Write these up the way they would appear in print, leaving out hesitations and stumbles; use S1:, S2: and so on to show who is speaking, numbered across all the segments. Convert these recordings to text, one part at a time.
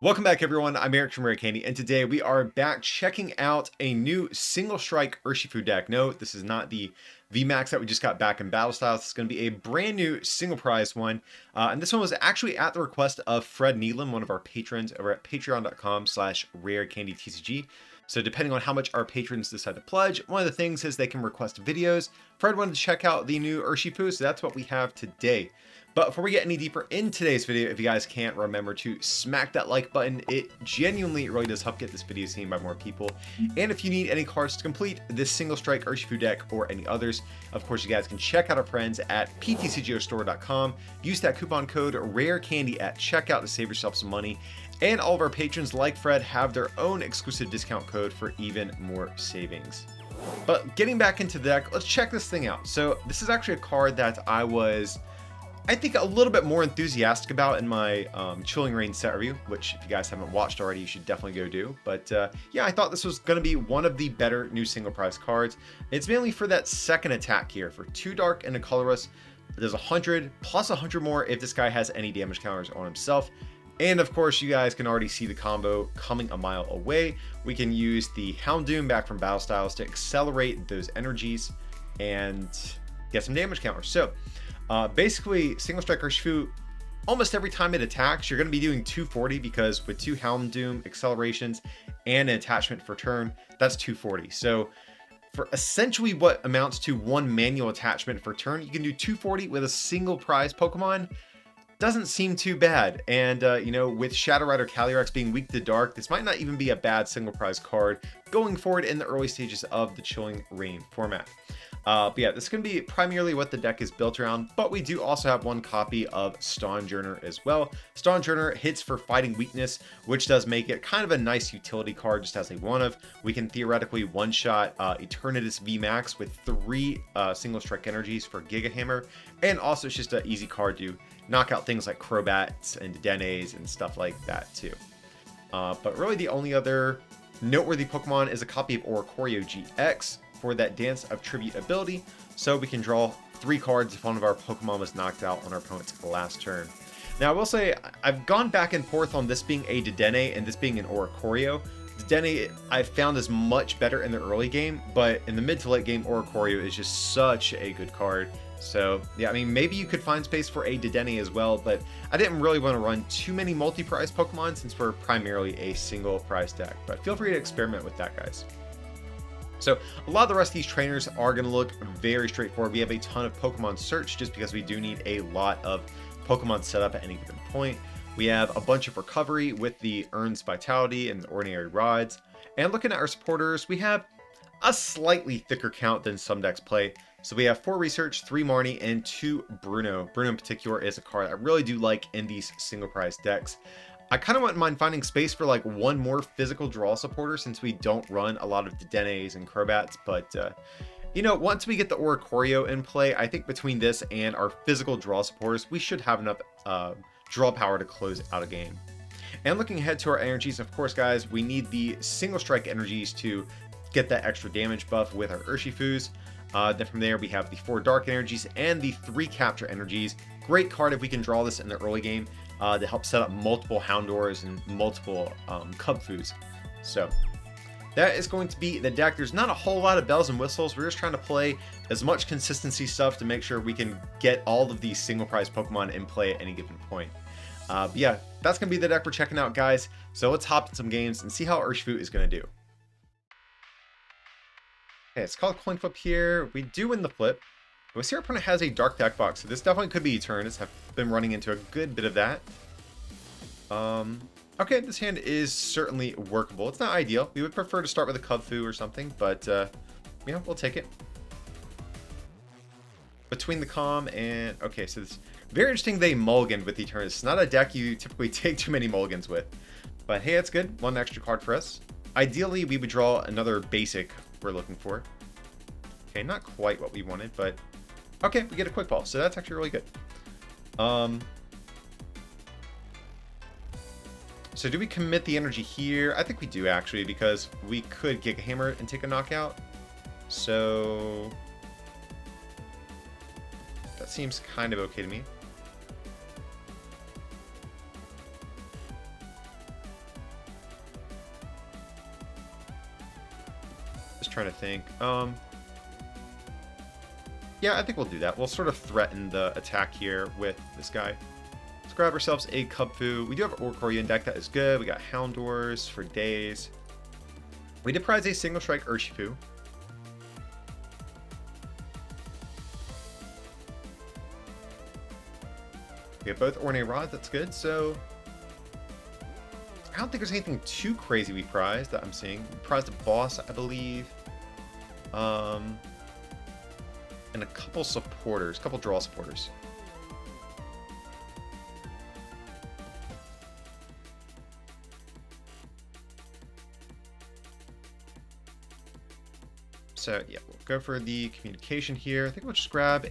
S1: Welcome back, everyone. I'm Eric from Rare Candy, and today we are back checking out a new Single Strike Urshifu deck. No, this is not the VMAX that we just got back in Battle Styles. It's going to be a brand new single prize one, and this one was actually at the request of Fred Needlam, one of our patrons over at patreon.com/rarecandytcg. So depending on how much our patrons decide to pledge, one of the things is they can request videos. Fred wanted to check out the new Urshifu, so that's what we have today. But before we get any deeper in today's video, if you guys can't remember to smack that like button, it genuinely really does help get this video seen by more people. And if you need any cards to complete this Single Strike Urshifu deck or any others, of course you guys can check out our friends at PTCGO Use that coupon code RARECANDY at checkout to save yourself some money. And all of our patrons like Fred have their own exclusive discount code for even more savings. But getting back into the deck, let's check this thing out. So this is actually a card that I think a little bit more enthusiastic about in my Chilling Reign set review, which if you guys haven't watched already, you should definitely go do. But yeah, I thought this was going to be one of the better new single prize cards. It's mainly for that second attack here. For 2 dark and a colorless, there's 100 plus 100 more if this guy has any damage counters on himself. And of course, you guys can already see the combo coming a mile away. We can use the Houndoom back from Battle Styles to accelerate those energies and get some damage counters. So basically, Single Strike Urshifu, almost every time it attacks, you're going to be doing 240 because with 2 Houndoom accelerations and an attachment for turn, that's 240. So for essentially what amounts to 1 manual attachment for turn, you can do 240 with a single prize Pokemon. Doesn't seem too bad. And, you know, with Shadow Rider Calyrex being weak to dark, this might not even be a bad single prize card going forward in the early stages of the Chilling Reign format. But yeah, this is going to be primarily what the deck is built around, but we do also have 1 copy of Stonjourner as well. Stonjourner hits for fighting weakness, which does make it kind of a nice utility card just as a one-of. We can theoretically one-shot Eternatus VMAX with 3 single strike energies for Giga Hammer, and also it's just an easy card to knock out things like Crobats and Denes and stuff like that too. But really the only other noteworthy Pokemon is a copy of Oricorio GX for that Dance of Tribute ability, so we can draw 3 cards if one of our Pokemon was knocked out on our opponent's last turn. Now I will say, I've gone back and forth on this being a Dedenne and this being an Oricorio. Dedenne I've found is much better in the early game, but in the mid to late game, Oricorio is just such a good card. So yeah, I mean, maybe you could find space for a Dedenne as well, but I didn't really want to run too many multi-prize Pokemon since we're primarily a single prize deck. But feel free to experiment with that, guys. So a lot of the rest of these trainers are going to look very straightforward. We have a ton of Pokemon search just because we do need a lot of Pokemon set up at any given point. We have a bunch of recovery with the Earns Vitality and the Ordinary Rods. And looking at our supporters, we have a slightly thicker count than some decks play. So we have 4 Research, 3 Marnie, and 2 Bruno. Bruno in particular is a card I really do like in these single prize decks. I kind of wouldn't mind finding space for like 1 more physical draw supporter since we don't run a lot of Dedennes and Crobats, but you know, once we get the Oricorio in play, I think between this and our physical draw supporters, we should have enough draw power to close out a game. And looking ahead to our energies, of course, guys, we need the single strike energies to get that extra damage buff with our Urshifus. Then from there, we have the 4 dark energies and the 3 capture energies. Great card if we can draw this in the early game to help set up multiple Houndours and multiple Cubfoos. So that is going to be the deck. There's not a whole lot of bells and whistles. We're just trying to play as much consistency stuff to make sure we can get all of these single prize Pokemon in play at any given point. But yeah, that's going to be the deck we're checking out, guys. So let's hop in some games and see how Urshifu is going to do. Okay, it's called Coin Flip here. We do win the flip. But we see our opponent has a dark deck box, so this definitely could be Eternatus. I've been running into a good bit of that. Okay, this hand is certainly workable. It's not ideal. We would prefer to start with a Cubfu or something, but yeah, we'll take it. Between the Calm and... Okay, so it's very interesting they mulliganed with Eternatus. It's not a deck you typically take too many mulligans with. But hey, that's good. 1 extra card for us. Ideally, we would draw another basic we're looking for. Okay, not quite what we wanted, but... Okay, we get a Quick Ball, so that's actually really good. So do we commit the energy here? I think we do, actually, because we could Giga Hammer and take a knockout. So that seems kind of okay to me. trying to think. Yeah, I think we'll do that. We'll sort of threaten the attack here with this guy. Let's grab ourselves a Kubfu. We do have Orcoria in deck. That is good. We got Houndours for days. We did prize a Single Strike Urshifu. We have both Ornate Rods. That's good. So I don't think there's anything too crazy we prized that I'm seeing. We prized a boss, I believe. And a couple supporters, a couple draw supporters. So yeah, we'll go for the communication here. I think we'll just grab a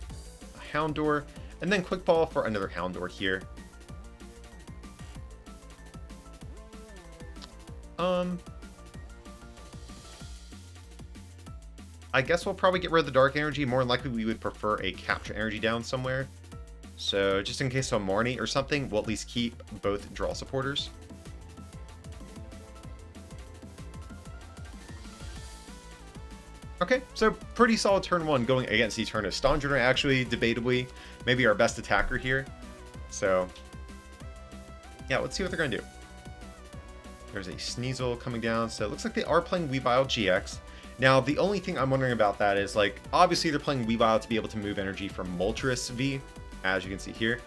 S1: Houndour and then Quick Ball for another Houndour here. I guess we'll probably get rid of the Dark Energy. More than likely, we would prefer a Capture Energy down somewhere. So just in case of Marnie or something, we'll at least keep both draw supporters. Okay, so pretty solid turn one going against Eternatus. Stonjourner actually, debatably, maybe our best attacker here. So yeah, let's see what they're going to do. There's a Sneasel coming down. So it looks like they are playing Weavile GX. Now, the only thing I'm wondering about that is, like, obviously they're playing Weavile to be able to move energy from Moltres V, as you can see here.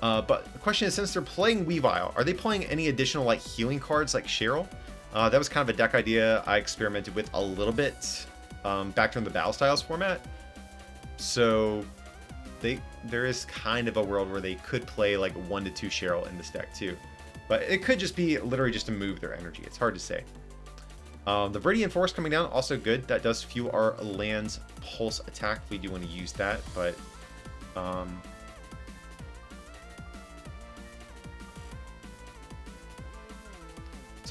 S1: But the question is, since they're playing Weavile, are they playing any additional, like, healing cards like Cheryl? That was kind of a deck idea I experimented with a little bit back during the Battle Styles format. So there is kind of a world where they could play, like, 1 to 2 Cheryl in this deck, too. But it could just be literally just to move their energy. It's hard to say. The Viridian Force coming down, also good. That does fuel our land's pulse attack if we do want to use that. But so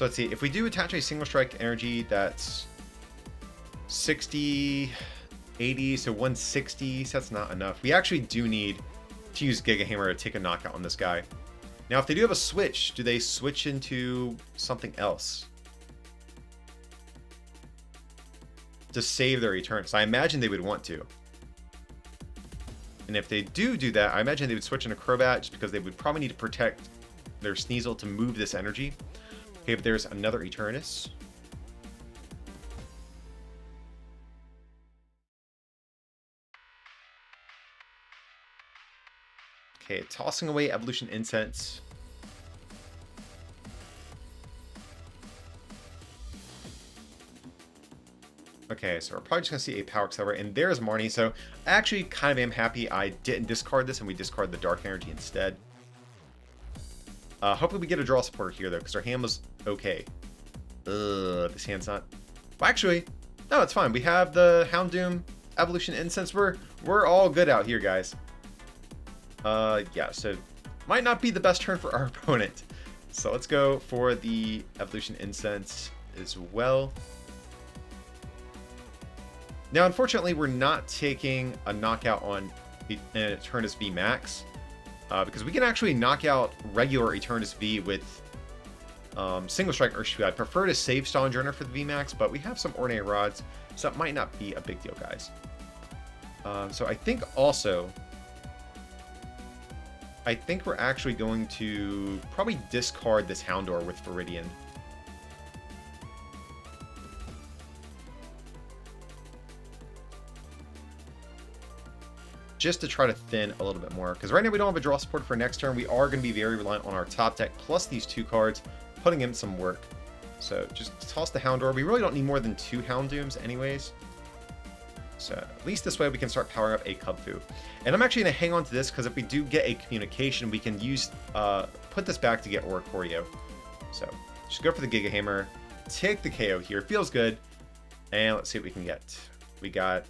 S1: let's see. If we do attach a Single Strike Energy that's 60, 80, so 160, so that's not enough. We actually do need to use Giga Hammer to take a knockout on this guy. Now, if they do have a switch, do they switch into something else to save their Eternatus? I imagine they would want to. And if they do that, I imagine they would switch into Crobat just because they would probably need to protect their Sneasel to move this energy. Okay, but there's another Eternatus. Okay, tossing away Evolution Incense. Okay, so we're probably just going to see a Power Accelerator, and there's Marnie. So I actually kind of am happy I didn't discard this and we discard the Dark Energy instead. Hopefully we get a draw supporter here, though, because our hand was okay. This hand's not... Well, actually, no, it's fine. We have the Houndoom, Evolution Incense. We're all good out here, guys. Yeah, so might not be the best turn for our opponent. So let's go for the Evolution Incense as well. Now, unfortunately, we're not taking a knockout on Eternatus VMAX because we can actually knock out regular Eternatus V with Single Strike Urshifu. I'd prefer to save Stonjourner for the VMAX, but we have some Ornate Rods, so that might not be a big deal, guys. So I think also... I think we're actually going to probably discard this Houndour with Viridian. Just to try to thin a little bit more. Because right now we don't have a draw support for next turn. We are going to be very reliant on our top deck plus these 2 cards, putting in some work. So just toss the Houndour. We really don't need more than 2 Houndooms anyways. So at least this way we can start powering up a Kubfu. And I'm actually going to hang on to this because if we do get a communication, we can use put this back to get Oricorio. So just go for the Giga Hammer, take the KO here. Feels good. And let's see what we can get. We got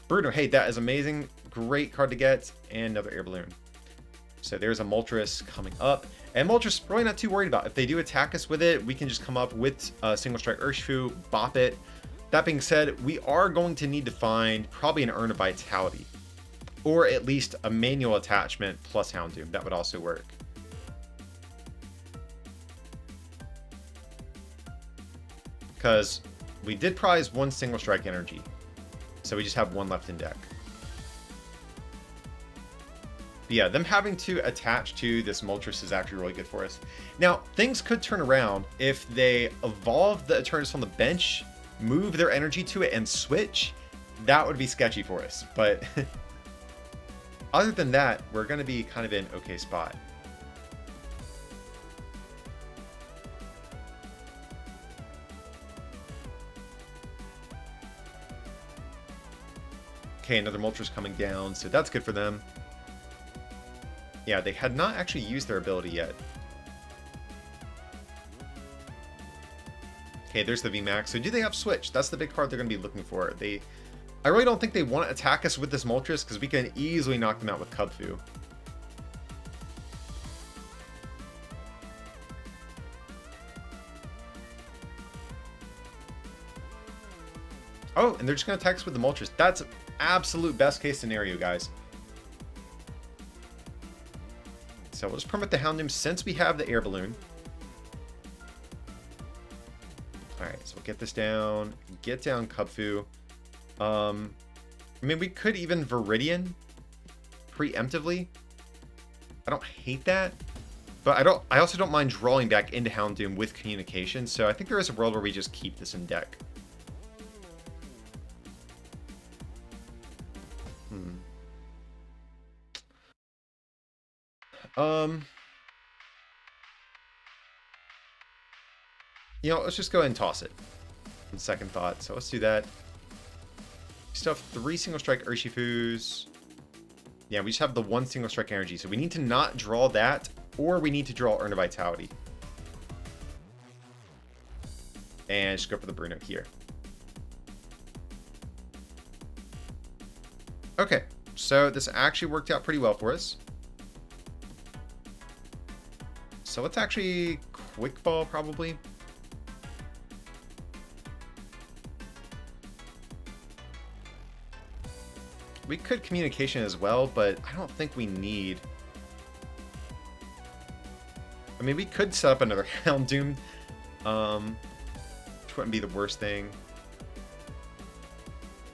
S1: Bruno. Hey, that is amazing. Great card to get. And another Air Balloon. So there's a Moltres coming up. And Moltres, probably not too worried about. If they do attack us with it, we can just come up with Single Strike Urshifu, bop it. That being said, we are going to need to find probably an Urn of Vitality. Or at least a manual attachment plus Houndoom. That would also work. Because We did prize 1 Single Strike energy. So we just have 1 left in deck. But yeah, them having to attach to this Moltres is actually really good for us. Now, things could turn around if they evolve the Eternatus on the bench, move their energy to it, and switch. That would be sketchy for us. But other than that, we're going to be kind of in an okay spot. Okay, another Moltres coming down, so that's good for them. Yeah, they had not actually used their ability yet. Okay, there's the VMAX. So do they have Switch? That's the big card they're going to be looking for. I really don't think they want to attack us with this Moltres, because we can easily knock them out with Kubfu. Oh, and they're just going to attack us with the Moltres. That's absolute best case scenario, guys. So we'll just permit the Houndoom since we have the air balloon. Alright, so we'll get this down. Get down Kubfu. I mean, we could even Viridian preemptively. I don't hate that. But I also don't mind drawing back into Houndoom with communication. So I think there is a world where we just keep this in deck. You know, let's just go ahead and toss it on second thought. So let's do that. We still have 3 Single Strike Urshifus. Yeah, we just have the 1 Single Strike energy. So we need to not draw that, or we need to draw Urn of Vitality. And just go for the Bruno here. Okay, so this actually worked out pretty well for us. So let's actually Quick Ball probably. We could Communication as well, but I don't think we need. I mean, we could set up another Houndoom, which wouldn't be the worst thing.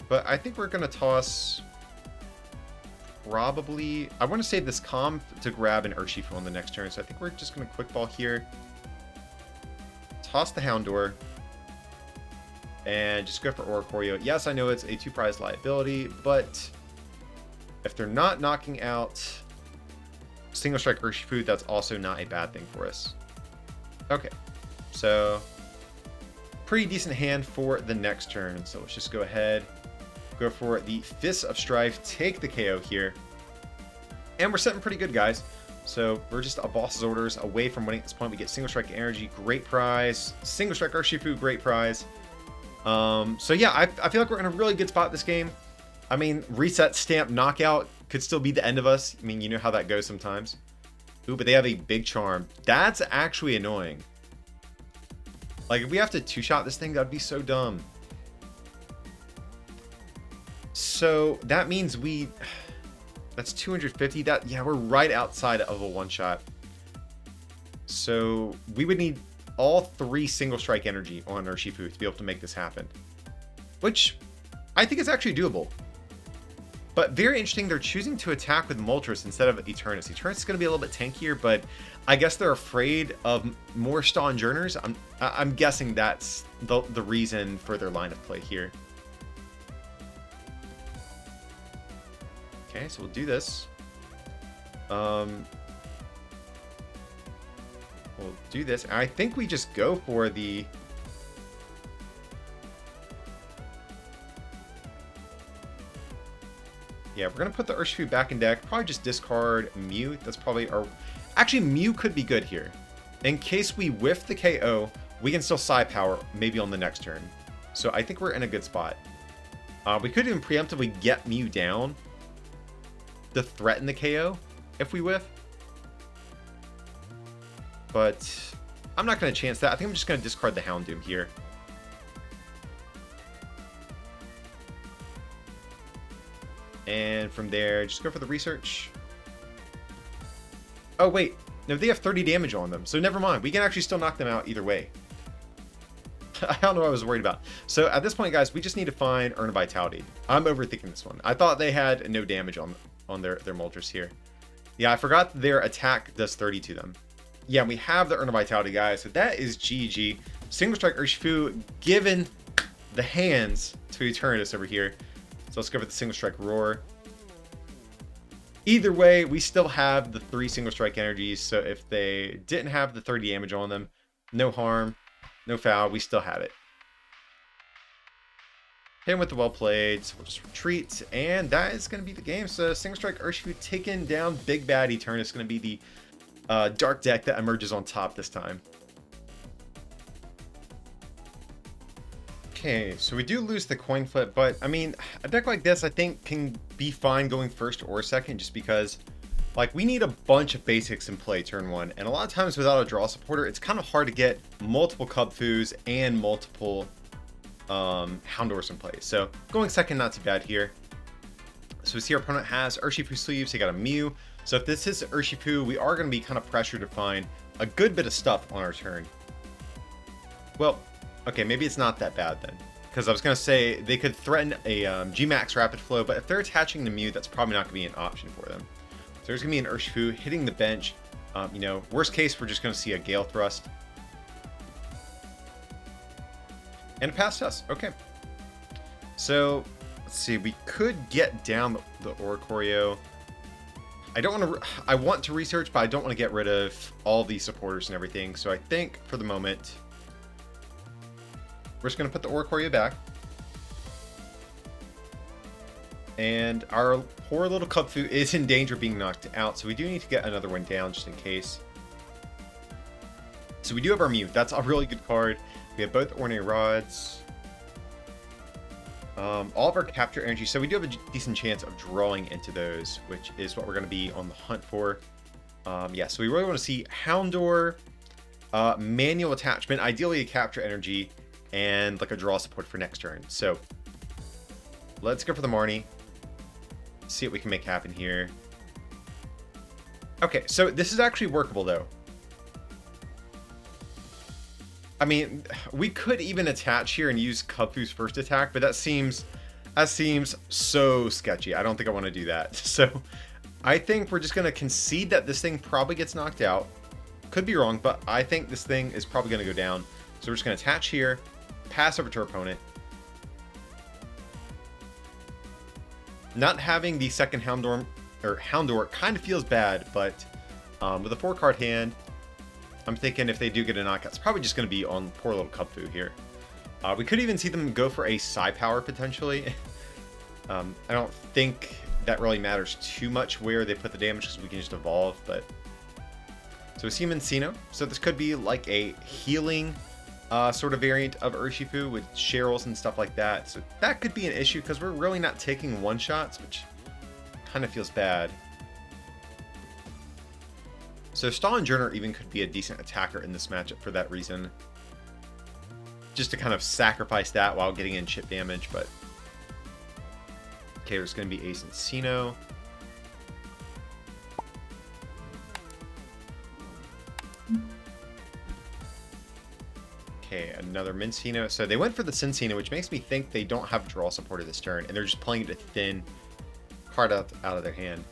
S1: But I think we're going to toss probably. I want to save this Calm to grab an Urshifu on the next turn, so I think we're just going to Quick Ball here. Toss the Houndour. And just go for Oricorio. Yes, I know it's a 2-prize liability, but if they're not knocking out Single Strike Urshifu, that's also not a bad thing for us. Okay, so pretty decent hand for the next turn. So let's just go ahead, go for the Fists of Strife, take the KO here. And we're sitting pretty good, guys. So we're just a boss's orders away from winning at this point. We get Single Strike Energy, great prize. Single Strike Urshifu, great prize. So yeah, I feel like we're in a really good spot this game. I mean, reset, stamp, knockout could still be the end of us. I mean, you know how that goes sometimes. Ooh, but they have a big charm. That's actually annoying. Like, if we have to 2-shot this thing, that'd be so dumb. So that means that's 250. Yeah, we're right outside of a 1-shot. So we would need all 3 Single Strike energy on Urshifu to be able to make this happen, which I think is actually doable. But very interesting, they're choosing to attack with Moltres instead of Eternatus. Eternatus is going to be a little bit tankier, but I guess they're afraid of more Staunjourners. I'm guessing that's the reason for their line of play here. Okay, so we'll do this. We'll do this. I think we just go for the... Yeah, we're going to put the Urshifu back in deck. Probably just discard Mew. That's probably our... Actually, Mew could be good here. In case we whiff the KO, we can still Psi Power maybe on the next turn. So I think we're in a good spot. We could even preemptively get Mew down to threaten the KO if we whiff. But I'm not going to chance that. I think I'm just going to discard the Houndoom here. And from there, just go for the research. Oh, wait. No, they have 30 damage on them. So never mind. We can actually still knock them out either way. I don't know what I was worried about. So at this point, guys, we just need to find Earn of Vitality. I'm overthinking this one. I thought they had no damage on their Moltres here. Yeah, I forgot their attack does 30 to them. Yeah, we have the Earn of Vitality, guys. So that is GG. Single Strike Urshifu given the hands to Eternatus over here. So let's go for the Single Strike Roar. Either way, we still have the 3 Single Strike energies. So if they didn't have the 30 damage on them, no harm, no foul, we still have it. Hit him with the well played, so we'll just retreat, and that is going to be the game. So Single Strike Urshifu taking down Big Bad Eternatus, going to be the dark deck that emerges on top this time. Okay, so we do lose the coin flip, but I mean, a deck like this I think can be fine going first or second, just because like we need a bunch of basics in play turn 1, and a lot of times without a draw supporter, it's kind of hard to get multiple Cubfoos and multiple Houndours in play. So going second, not too bad here. So we see our opponent has Urshifu sleeves, he got a Mew. So if this is Urshifu, we are going to be kind of pressured to find a good bit of stuff on our turn. Well, okay, maybe it's not that bad then, because I was going to say they could threaten a GMAX Rapid Flow, but if they're attaching the Mew, that's probably not going to be an option for them. So there's going to be an Urshifu hitting the bench. You know, worst case, we're just going to see a Gale Thrust. And it passed us. Okay. So, let's see. We could get down the Oricorio. I want to research, but I don't want to get rid of all these supporters and everything. So I think, for the moment, we're just going to put the Oricorio back. And our poor little Cubfu is in danger of being knocked out, so we do need to get another one down just in case. So we do have our Mew. That's a really good card. We have both Ordinary Rods. All of our capture energy. So we do have a decent chance of drawing into those, which is what we're going to be on the hunt for. Yeah, so we really want to see Houndour, manual attachment, ideally a capture energy, and like a draw support for next turn. So let's go for the Marnie. See what we can make happen here. Okay, so this is actually workable though. I mean, we could even attach here and use Cubfu's first attack, but that seems so sketchy. I don't think I want to do that. So I think we're just going to concede that this thing probably gets knocked out. Could be wrong, but I think this thing is probably going to go down. So we're just going to attach here, pass over to our opponent. Not having the second Houndour kind of feels bad, but with a 4-card hand, I'm thinking if they do get a knockout, it's probably just going to be on poor little Cubfu here. We could even see them go for a Psi Power potentially. I don't think that really matters too much where they put the damage, because we can just evolve. But so we see Mencino. So this could be like a healing sort of variant of Urshifu with Cheryls and stuff like that. So that could be an issue, because we're really not taking one-shots, which kind of feels bad. So Stallinger even could be a decent attacker in this matchup for that reason. Just to kind of sacrifice that while getting in chip damage, but... Okay, there's going to be Ace and Sino. Okay, another Mincino. So they went for the Cincino, which makes me think they don't have draw supporter this turn, and they're just playing it to thin card out of their hand.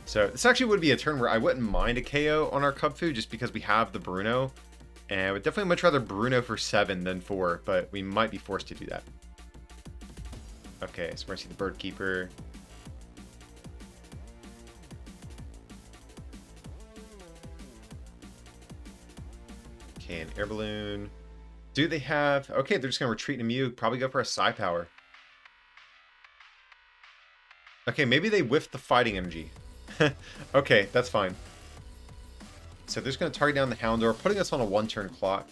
S1: So this actually would be a turn where I wouldn't mind a KO on our Cubfu, just because we have the Bruno. And I would definitely much rather Bruno for 7 than 4, but we might be forced to do that. Okay, so we're going to see the Bird Keeper. Okay, an Air Balloon. Do they have... Okay, they're just going to retreat in a Mew. Probably go for a Psi Power. Okay, maybe they whiffed the Fighting Energy. Okay, that's fine. So they're just going to target down the Houndour, putting us on a 1-turn clock.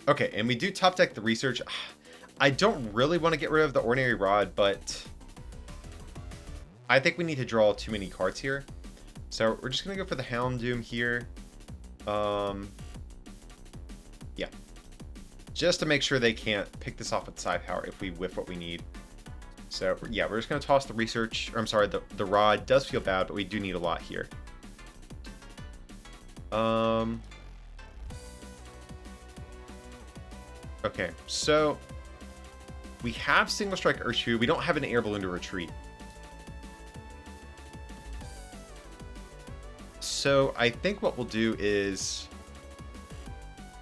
S1: Okay, and we do top deck the Research. I don't really want to get rid of the Ordinary Rod, but I think we need to draw too many cards here. So we're just going to go for the Houndoom here. Yeah. Just to make sure they can't pick this off with Psi Power if we whiff what we need. So, yeah, we're just going to toss the Research. Or, I'm sorry, the Rod does feel bad, but we do need a lot here. Okay, so we have Single Strike Urshifu. We don't have an air balloon to retreat. So I think what we'll do is...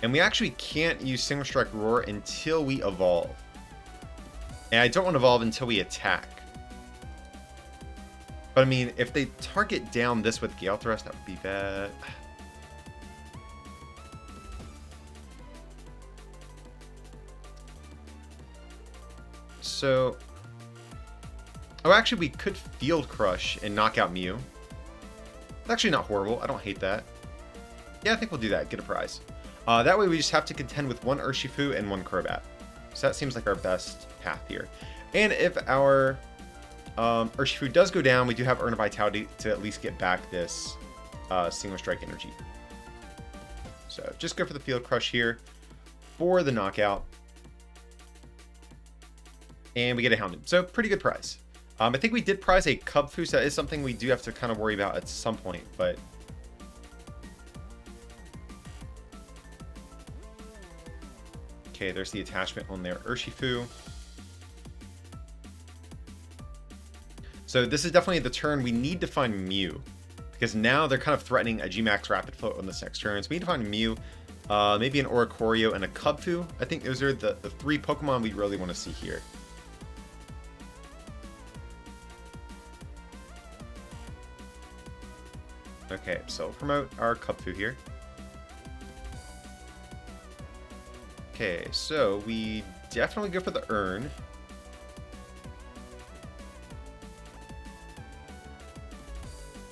S1: And we actually can't use Single Strike Roar until we evolve. And I don't want to evolve until we attack. But I mean, if they target down this with Gale Thrust, that would be bad. So... Oh, actually, we could Field Crush and knock out Mew. It's actually not horrible. I don't hate that. Yeah, I think we'll do that. Get a prize. That way we just have to contend with one Urshifu and one Crobat. So that seems like our best path here. And if our Urshifu does go down, we do have Urn of Vitality to at least get back this Single Strike energy. So just go for the Field Crush here for the knockout. And we get a Houndoom. So pretty good prize. I think we did prize a Cubfu, so that is something we do have to kind of worry about at some point, but... Okay, there's the attachment on their Urshifu. So this is definitely the turn we need to find Mew, because now they're kind of threatening a Gmax Rapid Float on this next turn. So we need to find Mew, maybe an Oricorio and a Cubfu. I think those are the three Pokemon we really want to see here. Okay, so we'll promote our Cubfu here. Okay, so we definitely go for the Urn.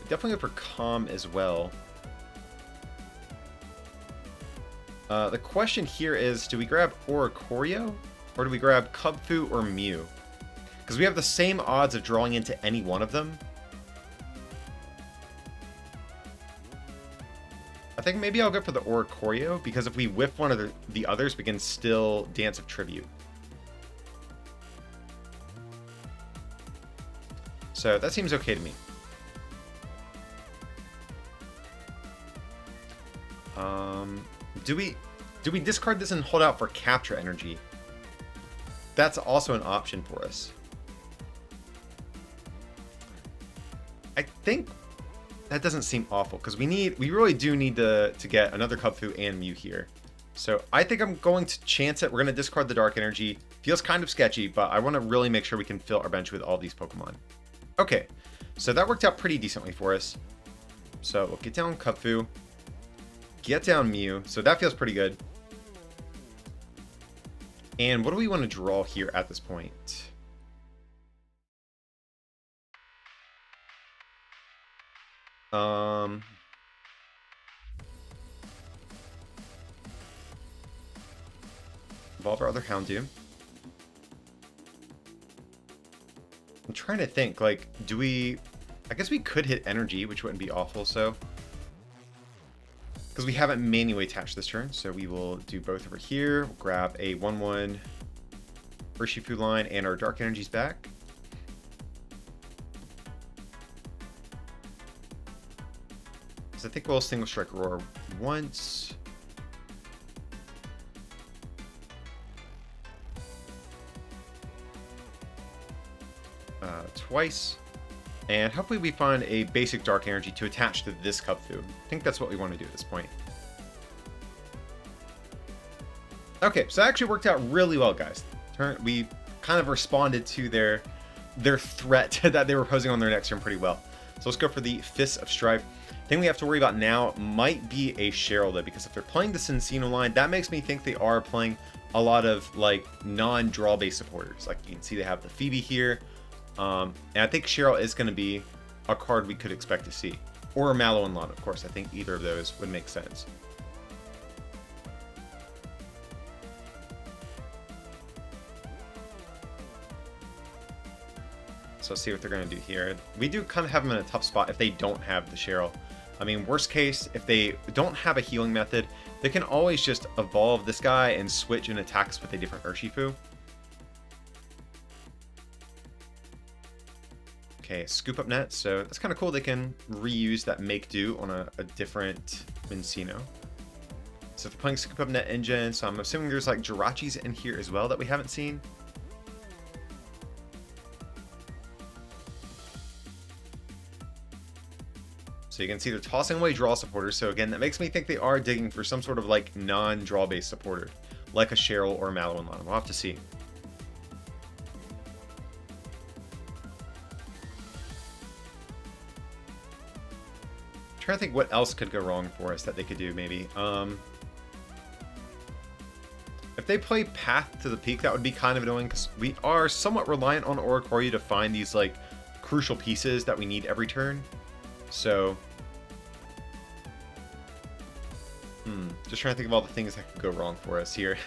S1: We definitely go for Calm as well. The question here is, do we grab Oricorio? Or do we grab Cubfu or Mew? Because we have the same odds of drawing into any one of them. I think maybe I'll go for the Oricorio, because if we whiff one of the others, we can still Dance of Tribute. So that seems okay to me. Do we discard this and hold out for Capture Energy? That's also an option for us. I think that doesn't seem awful, because we really do need to get another Cubfu and Mew here. So I think I'm going to chance it. We're going to discard the Dark Energy. Feels kind of sketchy, but I want to really make sure we can fill our bench with all these Pokemon. Okay, so that worked out pretty decently for us. So we'll get down Cubfu, get down Mew. So that feels pretty good. And what do we want to draw here at this point? Evolve our other Houndoom. I'm trying to think, like, do we... I guess we could hit Energy, which wouldn't be awful, so... Because we haven't manually attached this turn, so we will do both over here. We'll grab a 1/1 Urshifu line, and our Dark Energy's back. So I think we'll Single Strike Roar once. Twice. And hopefully we find a basic Dark Energy to attach to this Cubfu. I think that's what we want to do at this point. Okay, so that actually worked out really well, guys. We kind of responded to their threat that they were posing on their next turn pretty well. So let's go for the Fists of Strife. The thing we have to worry about now might be a Cheryl, though, because if they're playing the Cincino line, that makes me think they are playing a lot of like non-draw based supporters. Like you can see they have the Phoebe here. And I think Cheryl is going to be a card we could expect to see. Or Mallow and Lana, of course. I think either of those would make sense. So let's see what they're going to do here. We do kind of have them in a tough spot if they don't have the Cheryl. I mean, worst case, if they don't have a healing method, they can always just evolve this guy and switch and attacks with a different Urshifu. Okay, Scoop Up Net. So that's kind of cool. They can reuse that Make Do on a different Mincino. So if they're playing Scoop Up Net Engine, so I'm assuming there's like Jirachis in here as well that we haven't seen. So you can see they're tossing away draw supporters. So again, that makes me think they are digging for some sort of like non-draw based supporter, like a Cheryl or a Madeline. We'll have to see. I'm trying to think what else could go wrong for us that they could do maybe. If they play Path to the Peak, that would be kind of annoying because we are somewhat reliant on Oricorio to find these like crucial pieces that we need every turn. So just trying to think of all the things that could go wrong for us here.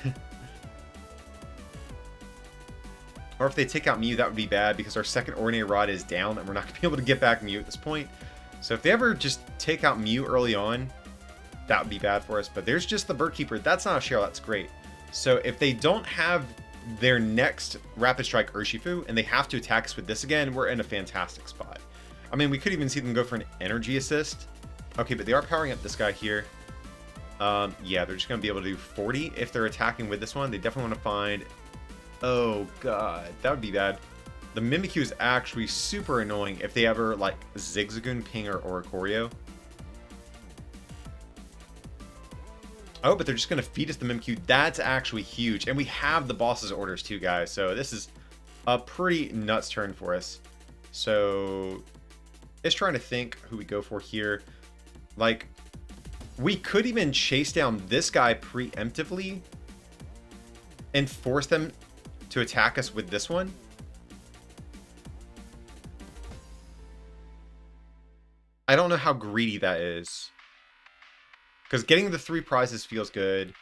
S1: Or if they take out Mew, that would be bad because our second Ordinary Rod is down and we're not going to be able to get back Mew at this point. So if they ever just take out Mew early on, that would be bad for us. But there's just the Bird Keeper. That's not a Cheryl. That's great. So if they don't have their next Rapid Strike Urshifu and they have to attack us with this again, we're in a fantastic spot. I mean, we could even see them go for an energy assist. Okay, but they are powering up this guy here. Yeah, they're just going to be able to do 40 if they're attacking with this one. They definitely want to find... Oh, God. That would be bad. The Mimikyu is actually super annoying if they ever, like, Zigzagoon, Ping, or Oricorio. Oh, but they're just going to feed us the Mimikyu. That's actually huge. And we have the boss's orders, too, guys. So this is a pretty nuts turn for us. So... Just trying to think who we go for here. Like, we could even chase down this guy preemptively and force them to attack us with this one. I don't know how greedy that is. Because getting the 3 prizes feels good.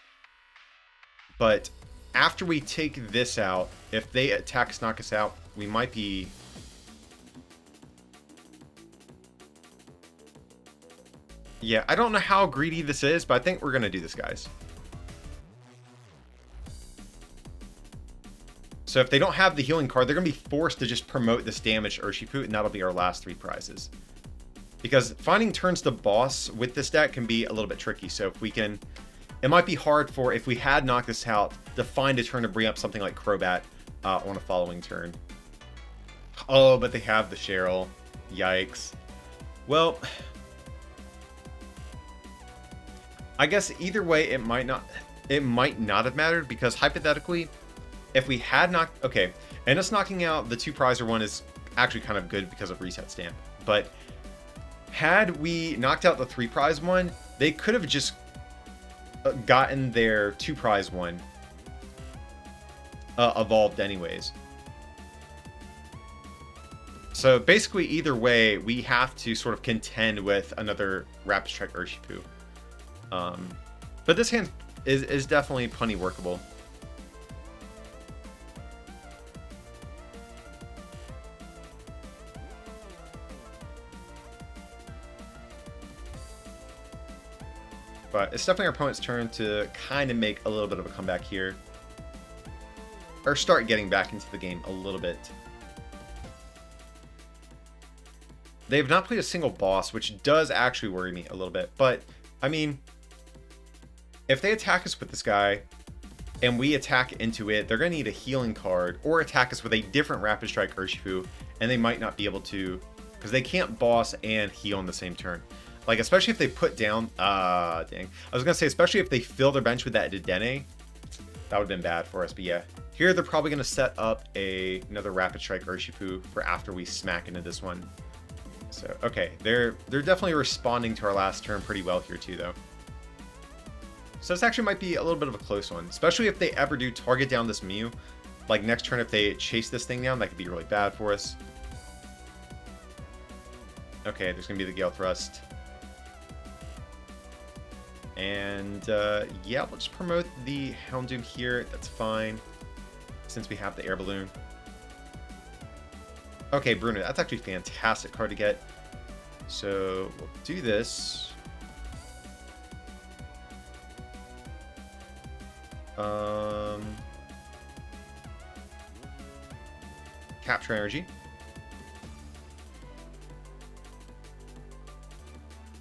S1: But after we take this out, if they attack us, knock us out, we might be... Yeah, I don't know how greedy this is, but I think we're going to do this, guys. So if they don't have the healing card, they're going to be forced to just promote this damaged Urshifu, and that'll be our last 3 prizes. Because finding turns to boss with this deck can be a little bit tricky. So if we can... It might be hard for, if we had knocked this out, to find a turn to bring up something like Crobat on a following turn. Oh, but they have the Cheryl. Yikes. Well... I guess either way, it might not have mattered because hypothetically, if we had knocked, okay, and us knocking out the 2 prizer one is actually kind of good because of reset stamp. But had we knocked out the 3 prize one, they could have just gotten their 2 prize one evolved anyways. So basically, either way, we have to sort of contend with another Rapid Strike Urshifu. But this hand is definitely plenty workable. But it's definitely our opponent's turn to kind of make a little bit of a comeback here. Or start getting back into the game a little bit. They have not played a single boss, which does actually worry me a little bit. But, I mean... If they attack us with this guy, and we attack into it, they're going to need a healing card, or attack us with a different Rapid Strike Urshifu, and they might not be able to, because they can't boss and heal on the same turn. Like, especially if they put down, dang. I was going to say, especially if they fill their bench with that Dedenne, that would have been bad for us, but yeah. Here, they're probably going to set up another Rapid Strike Urshifu for after we smack into this one. So, okay, they're definitely responding to our last turn pretty well here, too, though. So this actually might be a little bit of a close one, especially if they ever do target down this Mew. Like next turn, if they chase this thing down, that could be really bad for us. Okay, there's going to be the Gale Thrust. And yeah, we'll just promote the Houndoom here. That's fine, since we have the Air Balloon. Okay, Bruno, that's actually a fantastic card to get. So we'll do this. Capture energy.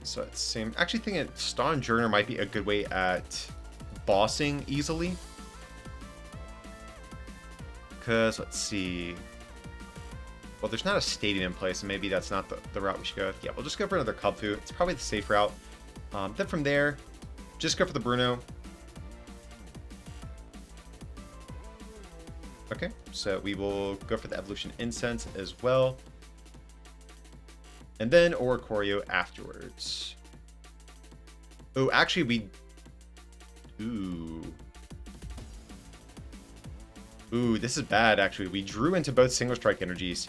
S1: So it's same. Actually, think that Stonjourner might be a good way at bossing easily. Because, let's see. Well, there's not a stadium in place, so maybe that's not the route we should go. Yeah, we'll just go for another Kubfu. It's probably the safe route. Then from there, just go for the Bruno. Okay, so we will go for the Evolution Incense as well. And then Oricorio afterwards. Oh, actually we... Ooh, this is bad, actually. We drew into both Single Strike energies.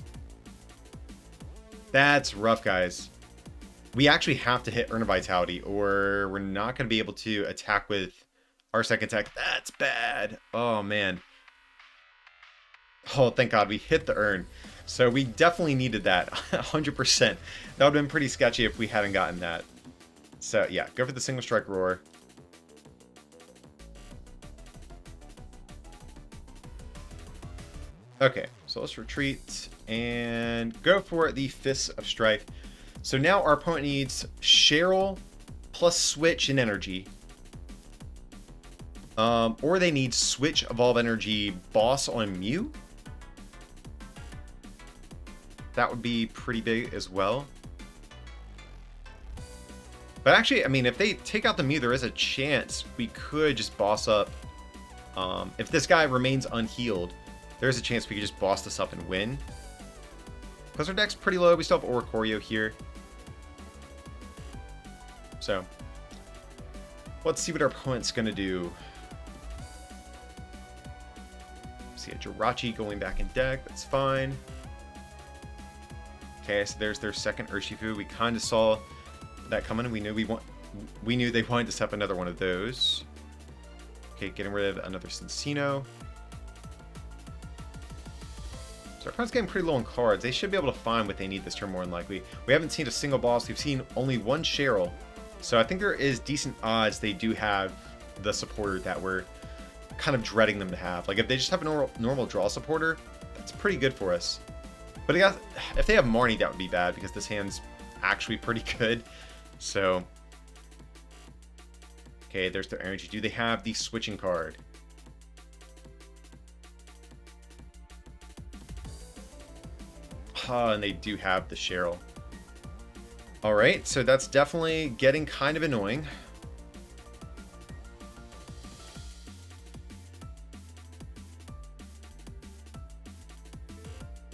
S1: That's rough, guys. We actually have to hit Urn of Vitality, or we're not going to be able to attack with our second attack. That's bad. Oh, man. Oh, thank God we hit the Urn. So we definitely needed that. 100%. That would have been pretty sketchy if we hadn't gotten that. So, yeah, go for the Single Strike Roar. Okay, so let's retreat and go for the Fists of Strife. So now our opponent needs Cheryl plus Switch and Energy. Or they need Switch, Evolve Energy, Boss on Mew. That would be pretty big as well. But actually, I mean, if they take out the Mew, there is a chance we could just boss up. If this guy remains unhealed, there's a chance we could just boss this up and win. Because our deck's pretty low. We still have Oricorio here. So, let's see what our opponent's going to do. See a Jirachi going back in deck. That's fine. Okay, so there's their second Urshifu. We kind of saw that coming. We knew they wanted to set up another one of those. Okay, getting rid of another Cincino. So our opponent's getting pretty low on cards. They should be able to find what they need this turn more than likely. We haven't seen a single boss. We've seen only one Cheryl. So I think there is decent odds they do have the supporter that we're kind of dreading them to have. Like if they just have a normal draw supporter, that's pretty good for us. But if they have Marnie, that would be bad because this hand's actually pretty good. So, okay, there's their energy. Do they have the switching card? And they do have the Cheryl. Alright, so that's definitely getting kind of annoying.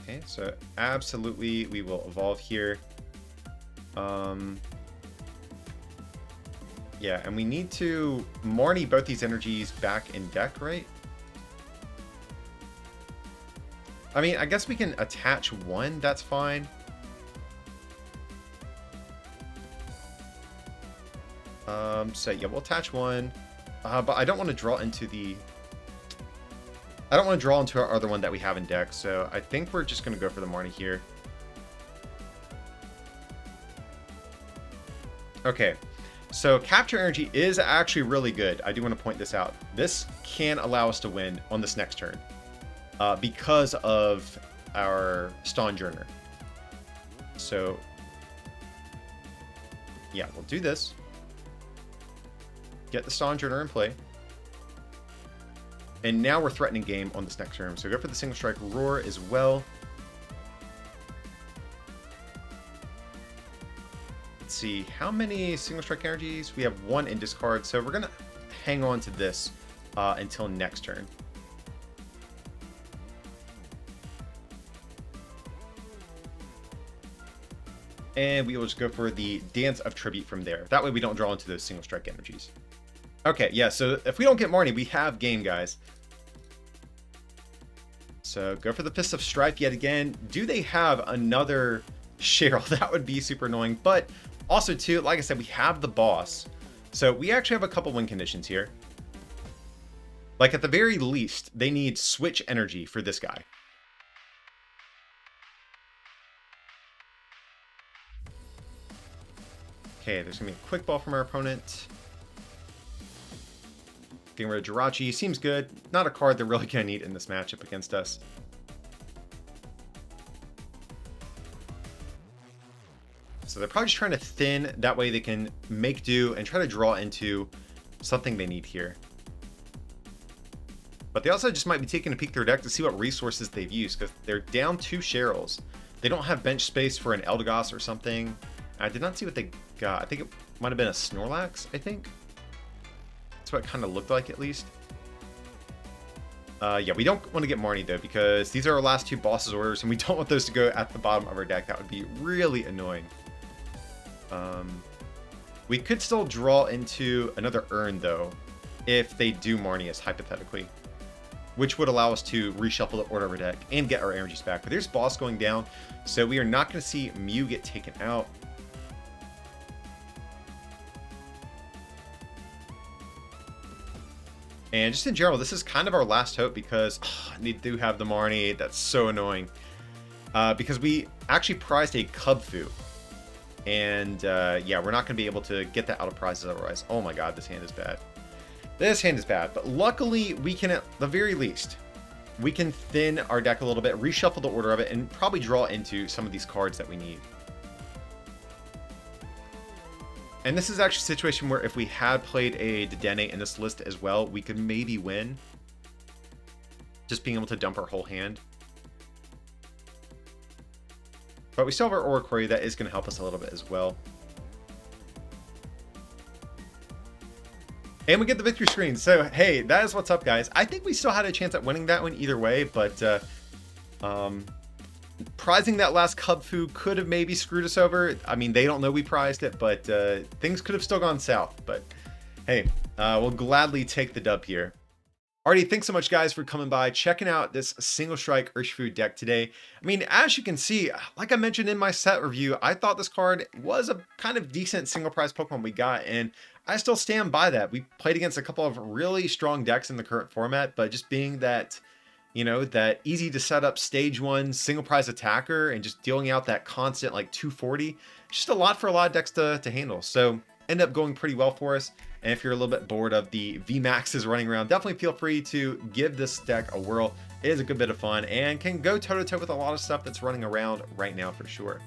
S1: Okay, so absolutely we will evolve here. Yeah, and we need to Marnie both these energies back in deck, right? I mean, I guess we can attach one, that's fine. So yeah, we'll attach one. But I don't want to draw into the... I don't want to draw into our other one that we have in deck, so I think we're just going to go for the Marnie here. Okay, so Capture Energy is actually really good. I do want to point this out. This can allow us to win on this next turn. Because of our Stonjourner. So, yeah, we'll do this. Get the Stonjourner in play. And now we're threatening game on this next turn. So go for the Single Strike Roar as well. Let's see, how many Single Strike energies? We have one in discard, so we're going to hang on to this until next turn. And we will just go for the Dance of Tribute from there. That way we don't draw into those Single Strike energies. Okay, yeah, so if we don't get Marnie, we have game, guys. So go for the Fist of Strife yet again. Do they have another Cheryl? That would be super annoying. But also, too, like I said, we have the boss. So we actually have a couple win conditions here. Like, at the very least, they need Switch Energy for this guy. Okay, there's going to be a quick ball from our opponent. Getting rid of Jirachi. Seems good. Not a card they're really going to need in this matchup against us. So they're probably just trying to thin. That way they can make do and try to draw into something they need here. But they also just might be taking a peek through their deck to see what resources they've used, because they're down 2 Cheryls. They don't have bench space for an Eldegoss or something. I did not see what they got. I think it might have been a Snorlax, I think. That's what it kind of looked like, at least. Yeah, we don't want to get Marnie, though, because these are our last 2 bosses orders, and we don't want those to go at the bottom of our deck. That would be really annoying. We could still draw into another urn, though, if they do Marnie us, hypothetically, which would allow us to reshuffle the order of our deck and get our energies back. But there's boss going down, so we are not going to see Mew get taken out. And just in general, this is kind of our last hope, because they do have the Marnie. That's so annoying. Because we actually prized a Cubfu. And yeah, we're not going to be able to get that out of prizes otherwise. Oh my god, this hand is bad. This hand is bad. But luckily, we can, at the very least, we can thin our deck a little bit, reshuffle the order of it, and probably draw into some of these cards that we need. And this is actually a situation where if we had played a Dedenne in this list as well, we could maybe win. Just being able to dump our whole hand. But we still have our Aura Quarry. That is going to help us a little bit as well. And we get the victory screen. So, hey, that is what's up, guys. I think we still had a chance at winning that one either way, but prizing that last Cubfu could have maybe screwed us over. I mean, they don't know we prized it, but things could have still gone south. But hey, we'll gladly take the dub here. Alrighty, thanks so much, guys, for coming by, checking out this Single Strike Urshifu deck today. I mean, as you can see, like I mentioned in my set review, I thought this card was a kind of decent single prize Pokemon we got, and I still stand by that. We played against a couple of really strong decks in the current format, but just being that, you know, that easy to set up stage 1 single prize attacker and just dealing out that constant like 240, just a lot for a lot of decks to handle. So end up going pretty well for us. And if you're a little bit bored of the VMAXs running around, definitely feel free to give this deck a whirl. It is a good bit of fun and can go toe-to-toe with a lot of stuff that's running around right now for sure.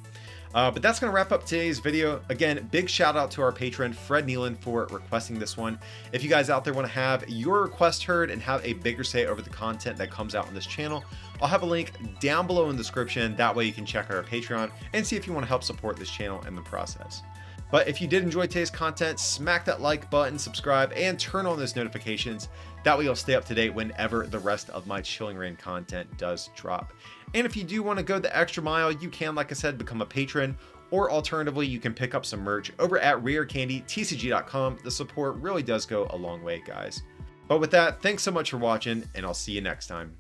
S1: But that's going to wrap up today's video. Again, big shout out to our patron, Fred Nealon, for requesting this one. If you guys out there want to have your request heard and have a bigger say over the content that comes out on this channel, I'll have a link down below in the description. That way you can check out our Patreon and see if you want to help support this channel in the process. But if you did enjoy today's content, smack that like button, subscribe, and turn on those notifications. That way you'll stay up to date whenever the rest of my Chilling Reign content does drop. And if you do want to go the extra mile, you can, like I said, become a patron, or alternatively, you can pick up some merch over at rarecandytcg.com. The support really does go a long way, guys. But with that, thanks so much for watching, and I'll see you next time.